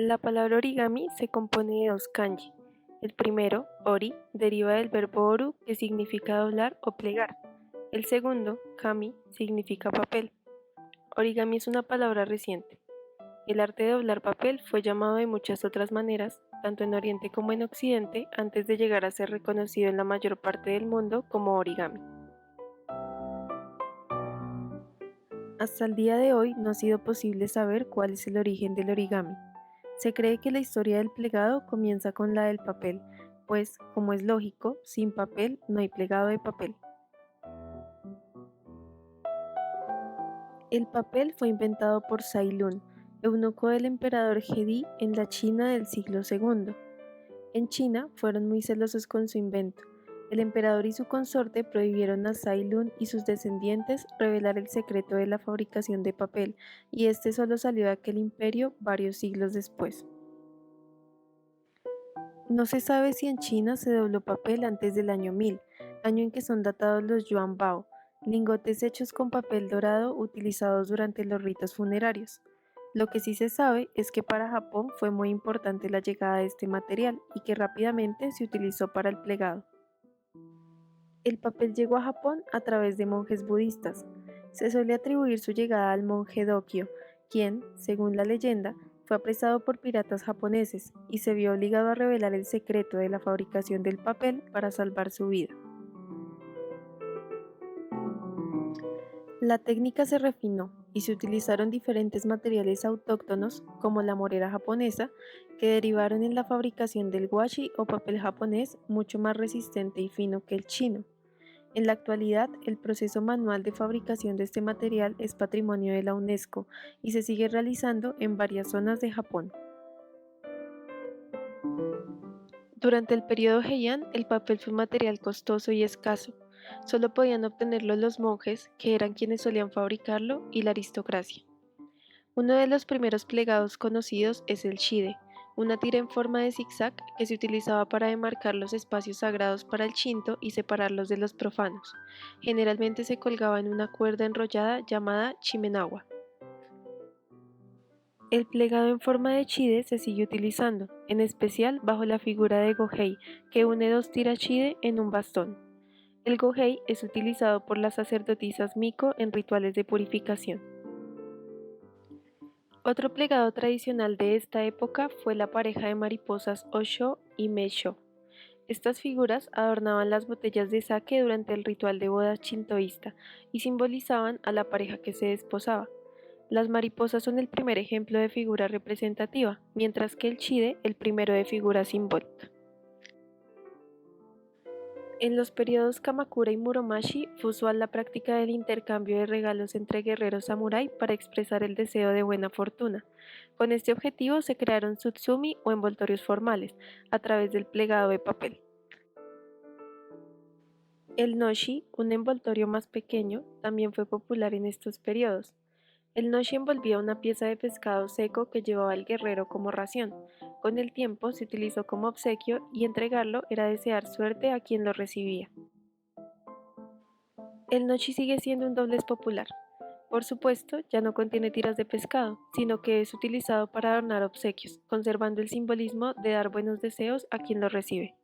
La palabra origami se compone de dos kanji. El primero, ori, deriva del verbo oru, que significa doblar o plegar. El segundo, kami, significa papel. Origami es una palabra reciente. El arte de doblar papel fue llamado de muchas otras maneras, tanto en Oriente como en Occidente, antes de llegar a ser reconocido en la mayor parte del mundo como origami. Hasta el día de hoy no ha sido posible saber cuál es el origen del origami. Se cree que la historia del plegado comienza con la del papel, pues, como es lógico, sin papel no hay plegado de papel. El papel fue inventado por Cai Lun, eunuco del emperador Gedi en la China del siglo II. En China fueron muy celosos con su invento. El emperador y su consorte prohibieron a Cai Lun y sus descendientes revelar el secreto de la fabricación de papel, y este solo salió de aquel imperio varios siglos después. No se sabe si en China se dobló papel antes del año 1000, año en que son datados los Yuan Bao, lingotes hechos con papel dorado utilizados durante los ritos funerarios. Lo que sí se sabe es que para Japón fue muy importante la llegada de este material y que rápidamente se utilizó para el plegado. El papel llegó a Japón a través de monjes budistas. Se suele atribuir su llegada al monje Dokyo, quien, según la leyenda, fue apresado por piratas japoneses y se vio obligado a revelar el secreto de la fabricación del papel para salvar su vida. La técnica se refinó y se utilizaron diferentes materiales autóctonos como la morera japonesa, que derivaron en la fabricación del washi o papel japonés mucho más resistente y fino que el chino. En la actualidad, el proceso manual de fabricación de este material es patrimonio de la UNESCO y se sigue realizando en varias zonas de Japón. Durante el periodo Heian, el papel fue un material costoso y escaso. Solo podían obtenerlo los monjes, que eran quienes solían fabricarlo, y la aristocracia. Uno de los primeros plegados conocidos es el shide, una tira en forma de zigzag que se utilizaba para demarcar los espacios sagrados para el Shinto y separarlos de los profanos. Generalmente se colgaba en una cuerda enrollada llamada chimenawa. El plegado en forma de shide se sigue utilizando, en especial bajo la figura de Gohei, que une dos tiras shide en un bastón. El Gohei es utilizado por las sacerdotisas Miko en rituales de purificación. Otro plegado tradicional de esta época fue la pareja de mariposas Osho y Meisho. Estas figuras adornaban las botellas de sake durante el ritual de boda shintoísta y simbolizaban a la pareja que se desposaba. Las mariposas son el primer ejemplo de figura representativa, mientras que el shide el primero de figura simbólica. En los periodos Kamakura y Muromachi fue usual la práctica del intercambio de regalos entre guerreros samurái para expresar el deseo de buena fortuna. Con este objetivo se crearon tsutsumi o envoltorios formales, a través del plegado de papel. El noshi, un envoltorio más pequeño, también fue popular en estos periodos. El noshi envolvía una pieza de pescado seco que llevaba el guerrero como ración. Con el tiempo se utilizó como obsequio y entregarlo era desear suerte a quien lo recibía. El noshi sigue siendo un doblez popular. Por supuesto, ya no contiene tiras de pescado, sino que es utilizado para adornar obsequios, conservando el simbolismo de dar buenos deseos a quien lo recibe.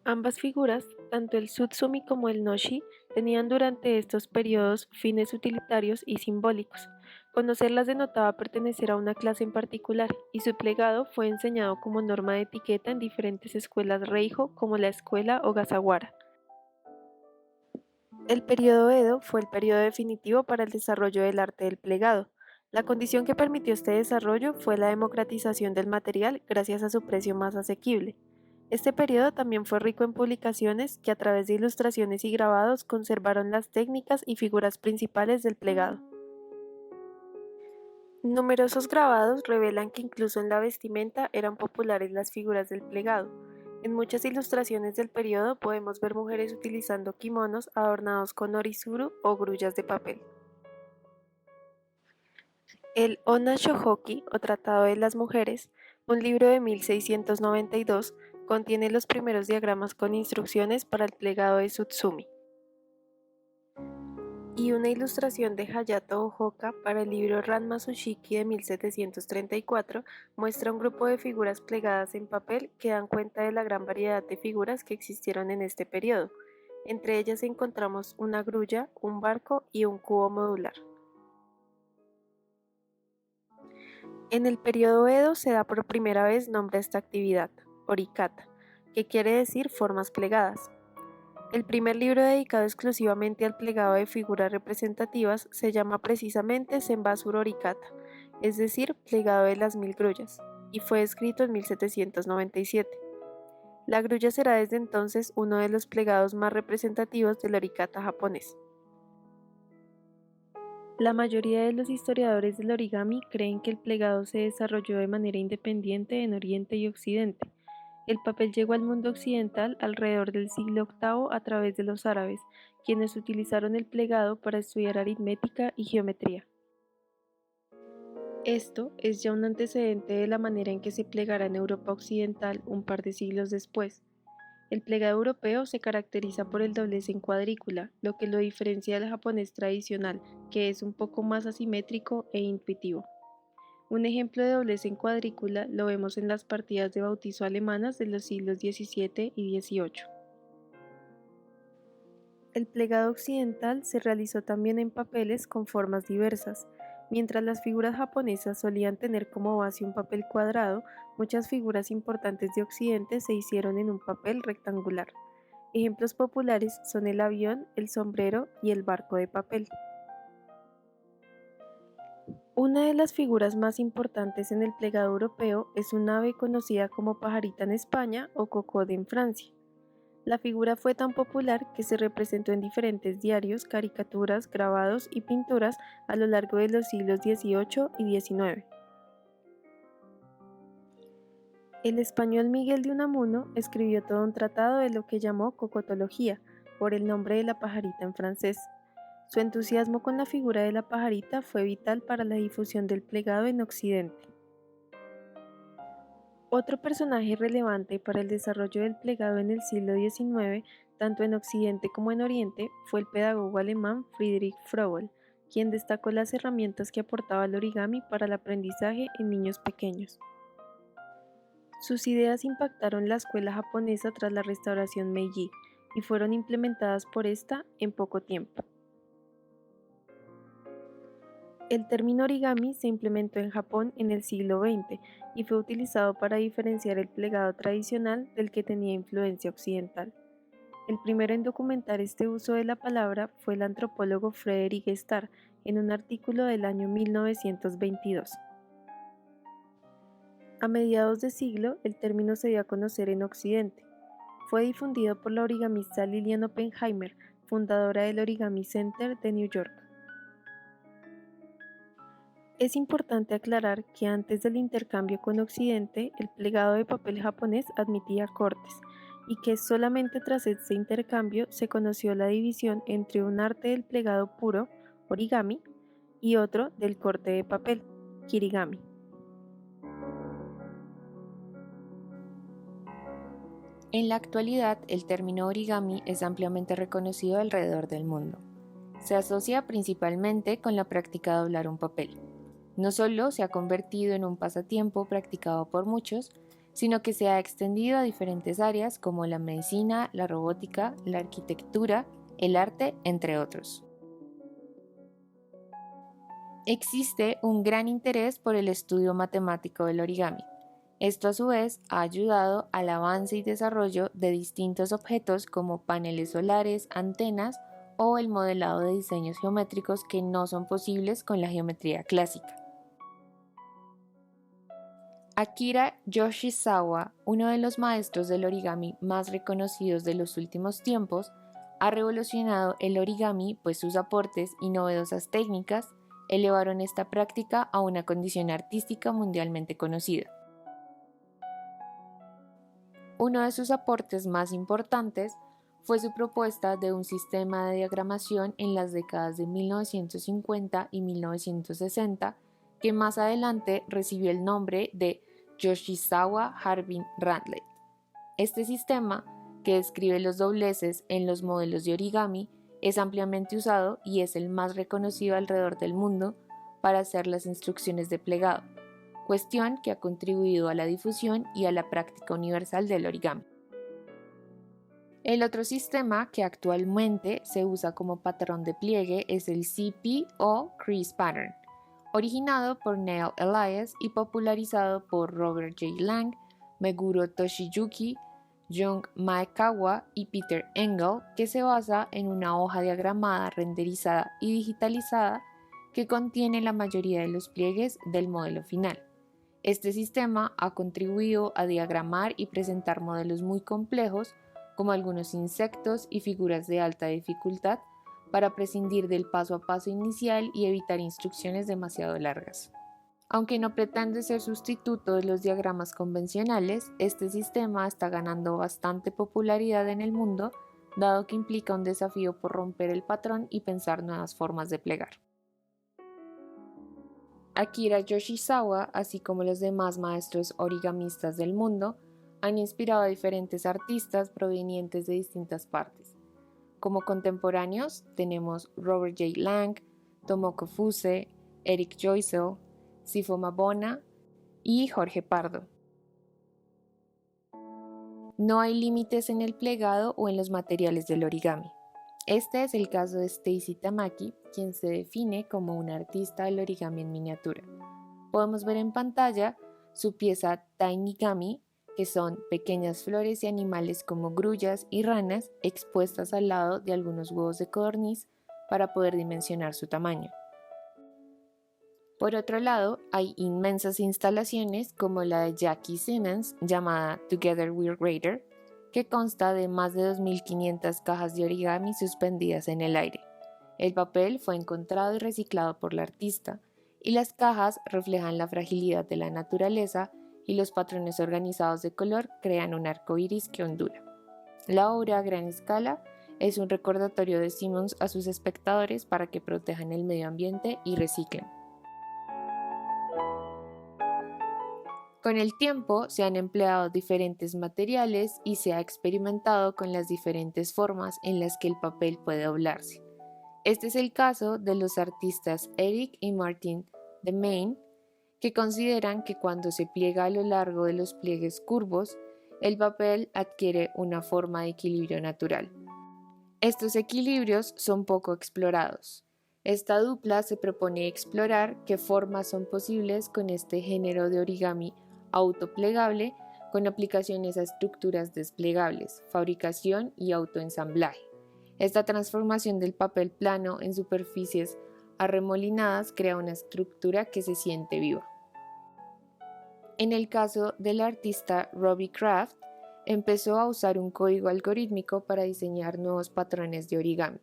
Ambas figuras, tanto el Tsutsumi como el Noshi, tenían durante estos periodos fines utilitarios y simbólicos. Conocerlas denotaba pertenecer a una clase en particular, y su plegado fue enseñado como norma de etiqueta en diferentes escuelas Reijo, como la escuela Ogasawara. El periodo Edo fue el periodo definitivo para el desarrollo del arte del plegado. La condición que permitió este desarrollo fue la democratización del material gracias a su precio más asequible. Este periodo también fue rico en publicaciones que a través de ilustraciones y grabados conservaron las técnicas y figuras principales del plegado. Numerosos grabados revelan que incluso en la vestimenta eran populares las figuras del plegado. En muchas ilustraciones del periodo podemos ver mujeres utilizando kimonos adornados con orizuru o grullas de papel. El Onna Shohoki, o Tratado de las Mujeres, un libro de 1692, contiene los primeros diagramas con instrucciones para el plegado de Tsutsumi. y una ilustración de Hayato Ohoka para el libro Ranma Tsushiki de 1734 muestra un grupo de figuras plegadas en papel que dan cuenta de la gran variedad de figuras que existieron en este periodo. Entre ellas encontramos una grulla, un barco y un cubo modular. En el periodo Edo se da por primera vez nombre a esta actividad, orikata, que quiere decir formas plegadas. El primer libro dedicado exclusivamente al plegado de figuras representativas se llama precisamente Senbasuro Orikata, es decir, plegado de las 1000 grullas, y fue escrito en 1797. La grulla será desde entonces uno de los plegados más representativos del orikata japonés. La mayoría de los historiadores del origami creen que el plegado se desarrolló de manera independiente en Oriente y Occidente. El papel llegó al mundo occidental alrededor del siglo VIII a través de los árabes, quienes utilizaron el plegado para estudiar aritmética y geometría. Esto es ya un antecedente de la manera en que se plegara en Europa occidental un par de siglos después. El plegado europeo se caracteriza por el doblez en cuadrícula, lo que lo diferencia del japonés tradicional, que es un poco más asimétrico e intuitivo. Un ejemplo de doblez en cuadrícula lo vemos en las partidas de bautizo alemanas de los siglos XVII y XVIII. El plegado occidental se realizó también en papeles con formas diversas. Mientras las figuras japonesas solían tener como base un papel cuadrado, muchas figuras importantes de Occidente se hicieron en un papel rectangular. Ejemplos populares son el avión, el sombrero y el barco de papel. Una de las figuras más importantes en el plegado europeo es un ave conocida como pajarita en España o cocode en Francia. La figura fue tan popular que se representó en diferentes diarios, caricaturas, grabados y pinturas a lo largo de los siglos XVIII y XIX. El español Miguel de Unamuno escribió todo un tratado de lo que llamó cocotología, por el nombre de la pajarita en francés. Su entusiasmo con la figura de la pajarita fue vital para la difusión del plegado en Occidente. Otro personaje relevante para el desarrollo del plegado en el siglo XIX, tanto en Occidente como en Oriente, fue el pedagogo alemán Friedrich Froebel, quien destacó las herramientas que aportaba el origami para el aprendizaje en niños pequeños. Sus ideas impactaron la escuela japonesa tras la restauración Meiji y fueron implementadas por esta en poco tiempo. El término origami se implementó en Japón en el siglo XX y fue utilizado para diferenciar el plegado tradicional del que tenía influencia occidental. El primero en documentar este uso de la palabra fue el antropólogo Frederick Starr en un artículo del año 1922. A mediados de siglo, el término se dio a conocer en Occidente. Fue difundido por la origamista Lillian Oppenheimer, fundadora del Origami Center de New York. Es importante aclarar que antes del intercambio con Occidente, el plegado de papel japonés admitía cortes, y que solamente tras este intercambio se conoció la división entre un arte del plegado puro, origami, y otro del corte de papel, kirigami. En la actualidad, el término origami es ampliamente reconocido alrededor del mundo. Se asocia principalmente con la práctica de doblar un papel. No solo se ha convertido en un pasatiempo practicado por muchos, sino que se ha extendido a diferentes áreas como la medicina, la robótica, la arquitectura, el arte, entre otros. Existe un gran interés por el estudio matemático del origami. Esto a su vez ha ayudado al avance y desarrollo de distintos objetos como paneles solares, antenas o el modelado de diseños geométricos que no son posibles con la geometría clásica. Akira Yoshizawa, uno de los maestros del origami más reconocidos de los últimos tiempos, ha revolucionado el origami, pues sus aportes y novedosas técnicas elevaron esta práctica a una condición artística mundialmente conocida. Uno de sus aportes más importantes fue su propuesta de un sistema de diagramación en las décadas de 1950 y 1960, que más adelante recibió el nombre de Yoshizawa Harbin Randley. Este sistema, que describe los dobleces en los modelos de origami, Es ampliamente usado y es el más reconocido alrededor del mundo para hacer las instrucciones de plegado, cuestión que ha contribuido a la difusión y a la práctica universal del origami. El otro sistema que actualmente se usa como patrón de pliegue es el CP o Crease Pattern, originado por Neil Elias y popularizado por Robert J. Lang, Meguro Toshiyuki, Jung Maekawa y Peter Engel, que se basa en una hoja diagramada, renderizada y digitalizada que contiene la mayoría de los pliegues del modelo final. Este sistema ha contribuido a diagramar y presentar modelos muy complejos, como algunos insectos y figuras de alta dificultad, para prescindir del paso a paso inicial y evitar instrucciones demasiado largas. Aunque no pretende ser sustituto de los diagramas convencionales, este sistema está ganando bastante popularidad en el mundo, dado que implica un desafío por romper el patrón y pensar nuevas formas de plegar. Akira Yoshizawa, así como los demás maestros origamistas del mundo, han inspirado a diferentes artistas provenientes de distintas partes. Como contemporáneos tenemos Robert J. Lang, Tomoko Fuse, Eric Joycel, Sifo Mabona y Jorge Pardo. No hay límites en el plegado o en los materiales del origami. Este es el caso de Stacy Tamaki, quien se define como una artista del origami en miniatura. Podemos ver en pantalla su pieza Tinigami, que son pequeñas flores y animales como grullas y ranas expuestas al lado de algunos huevos de codorniz para poder dimensionar su tamaño. Por otro lado, hay inmensas instalaciones como la de Jackie Simmons, llamada Together We're Greater, que consta de más de 2.500 cajas de origami suspendidas en el aire. El papel fue encontrado y reciclado por la artista, y las cajas reflejan la fragilidad de la naturaleza y los patrones organizados de color crean un arco iris que ondula. La obra a gran escala es un recordatorio de Simmons a sus espectadores para que protejan el medio ambiente y reciclen. Con el tiempo se han empleado diferentes materiales y se ha experimentado con las diferentes formas en las que el papel puede doblarse. Este es el caso de los artistas Eric y Martin Demain, que consideran que cuando se pliega a lo largo de los pliegues curvos, el papel adquiere una forma de equilibrio natural. Estos equilibrios son poco explorados. Esta dupla se propone explorar qué formas son posibles con este género de origami autoplegable con aplicaciones a estructuras desplegables, fabricación y autoensamblaje. Esta transformación del papel plano en superficies arremolinadas crea una estructura que se siente viva. En el caso del artista Robbie Kraft, empezó a usar un código algorítmico para diseñar nuevos patrones de origami.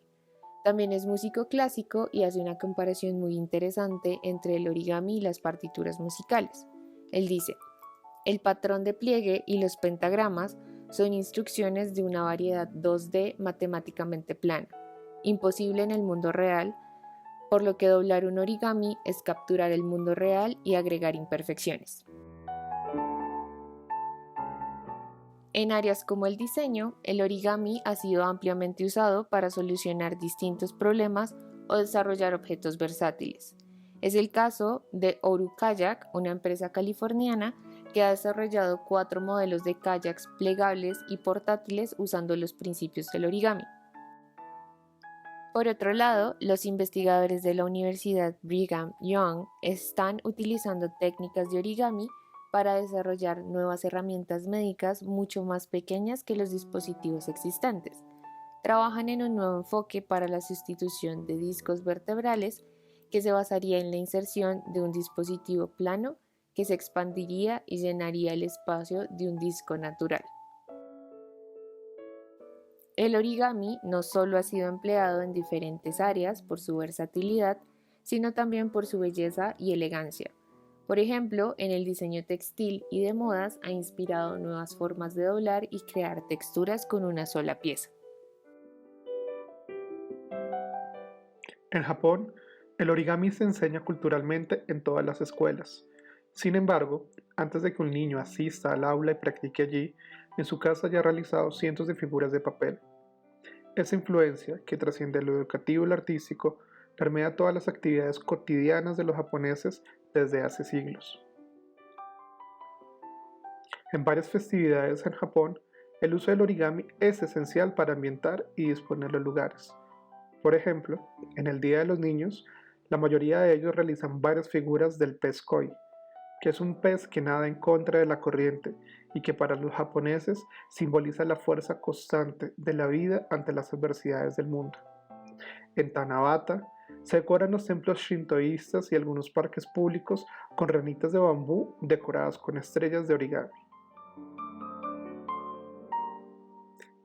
También es músico clásico y hace una comparación muy interesante entre el origami y las partituras musicales. Él dice: el patrón de pliegue y los pentagramas son instrucciones de una variedad 2D matemáticamente plana, imposible en el mundo real, por lo que doblar un origami es capturar el mundo real y agregar imperfecciones. En áreas como el diseño, el origami ha sido ampliamente usado para solucionar distintos problemas o desarrollar objetos versátiles. Es el caso de Oru Kayak, una empresa californiana que ha desarrollado 4 modelos de kayaks plegables y portátiles usando los principios del origami. Por otro lado, los investigadores de la Universidad Brigham Young están utilizando técnicas de origami para desarrollar nuevas herramientas médicas mucho más pequeñas que los dispositivos existentes. Trabajan en un nuevo enfoque para la sustitución de discos vertebrales que se basaría en la inserción de un dispositivo plano que se expandiría y llenaría el espacio de un disco natural. El origami no solo ha sido empleado en diferentes áreas por su versatilidad, sino también por su belleza y elegancia. Por ejemplo, en el diseño textil y de modas ha inspirado nuevas formas de doblar y crear texturas con una sola pieza. En Japón, el origami se enseña culturalmente en todas las escuelas. Sin embargo, antes de que un niño asista al aula y practique allí, en su casa ya ha realizado cientos de figuras de papel. Esa influencia, que trasciende lo educativo y lo artístico, permea todas las actividades cotidianas de los japoneses desde hace siglos. En varias festividades en Japón, el uso del origami es esencial para ambientar y disponer los lugares. Por ejemplo, en el Día de los Niños, la mayoría de ellos realizan varias figuras del pez koi, que es un pez que nada en contra de la corriente y que para los japoneses simboliza la fuerza constante de la vida ante las adversidades del mundo. En Tanabata se decoran los templos shintoístas y algunos parques públicos con ranitas de bambú decoradas con estrellas de origami.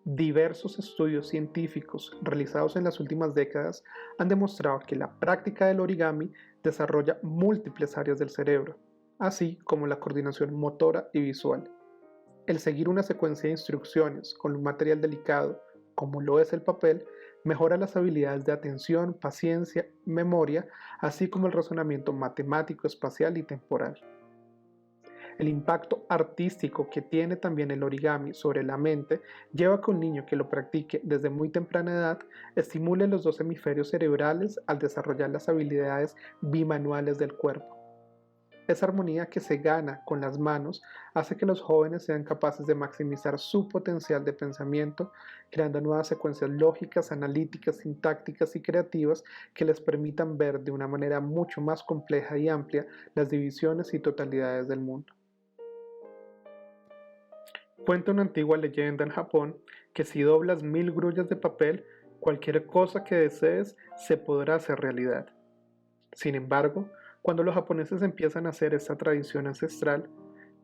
Diversos estudios científicos realizados en las últimas décadas han demostrado que la práctica del origami desarrolla múltiples áreas del cerebro, así como la coordinación motora y visual. El seguir una secuencia de instrucciones con un material delicado, como lo es el papel, mejora las habilidades de atención, paciencia, memoria, así como el razonamiento matemático, espacial y temporal. El impacto artístico que tiene también el origami sobre la mente lleva a que un niño que lo practique desde muy temprana edad estimule los dos hemisferios cerebrales al desarrollar las habilidades bimanuales del cuerpo. Esa armonía que se gana con las manos hace que los jóvenes sean capaces de maximizar su potencial de pensamiento, creando nuevas secuencias lógicas, analíticas, sintácticas y creativas que les permitan ver de una manera mucho más compleja y amplia las divisiones y totalidades del mundo. Cuenta una antigua leyenda en Japón que si doblas 1000 grullas de papel, cualquier cosa que desees se podrá hacer realidad. Sin embargo, cuando los japoneses empiezan a hacer esta tradición ancestral,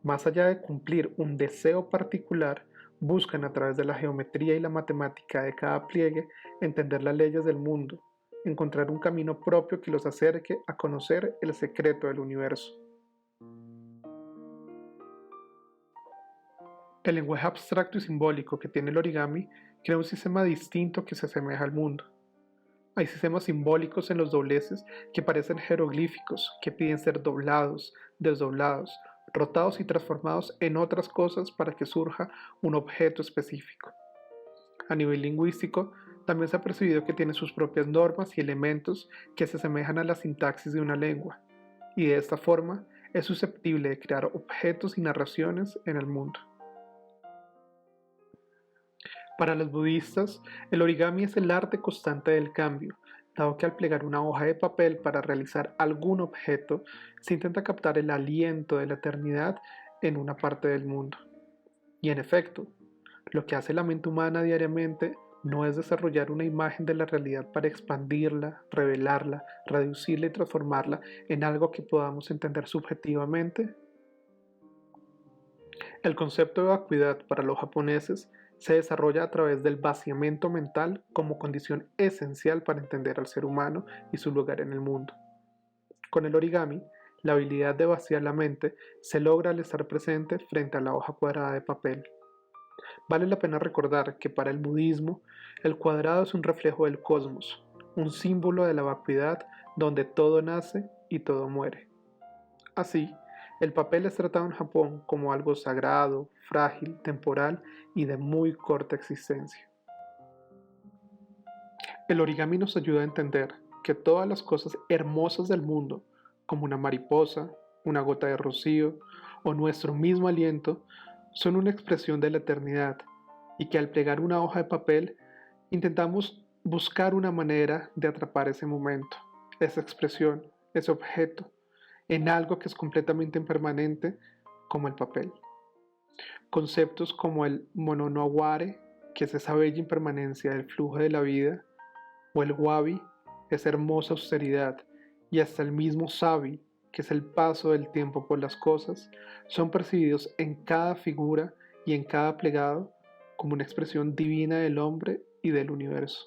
más allá de cumplir un deseo particular, buscan a través de la geometría y la matemática de cada pliegue entender las leyes del mundo, encontrar un camino propio que los acerque a conocer el secreto del universo. El lenguaje abstracto y simbólico que tiene el origami crea un sistema distinto que se asemeja al mundo. Hay sistemas simbólicos en los dobleces que parecen jeroglíficos, que piden ser doblados, desdoblados, rotados y transformados en otras cosas para que surja un objeto específico. A nivel lingüístico, también se ha percibido que tiene sus propias normas y elementos que se asemejan a la sintaxis de una lengua, y de esta forma es susceptible de crear objetos y narraciones en el mundo. Para los budistas, el origami es el arte constante del cambio, dado que al plegar una hoja de papel para realizar algún objeto, se intenta captar el aliento de la eternidad en una parte del mundo. Y en efecto, lo que hace la mente humana diariamente no es desarrollar una imagen de la realidad para expandirla, revelarla, reducirla y transformarla en algo que podamos entender subjetivamente. El concepto de vacuidad para los japoneses se desarrolla a través del vaciamiento mental como condición esencial para entender al ser humano y su lugar en el mundo. Con el origami, la habilidad de vaciar la mente se logra al estar presente frente a la hoja cuadrada de papel. Vale la pena recordar que para el budismo, el cuadrado es un reflejo del cosmos, un símbolo de la vacuidad donde todo nace y todo muere. Así, el papel es tratado en Japón como algo sagrado, frágil, temporal y de muy corta existencia. El origami nos ayuda a entender que todas las cosas hermosas del mundo, como una mariposa, una gota de rocío o nuestro mismo aliento, son una expresión de la eternidad y que al plegar una hoja de papel intentamos buscar una manera de atrapar ese momento, esa expresión, ese objeto, en algo que es completamente impermanente como el papel. Conceptos como el mono no aware, que es esa bella impermanencia del flujo de la vida, o el wabi, esa hermosa austeridad, y hasta el mismo sabi, que es el paso del tiempo por las cosas, son percibidos en cada figura y en cada plegado como una expresión divina del hombre y del universo.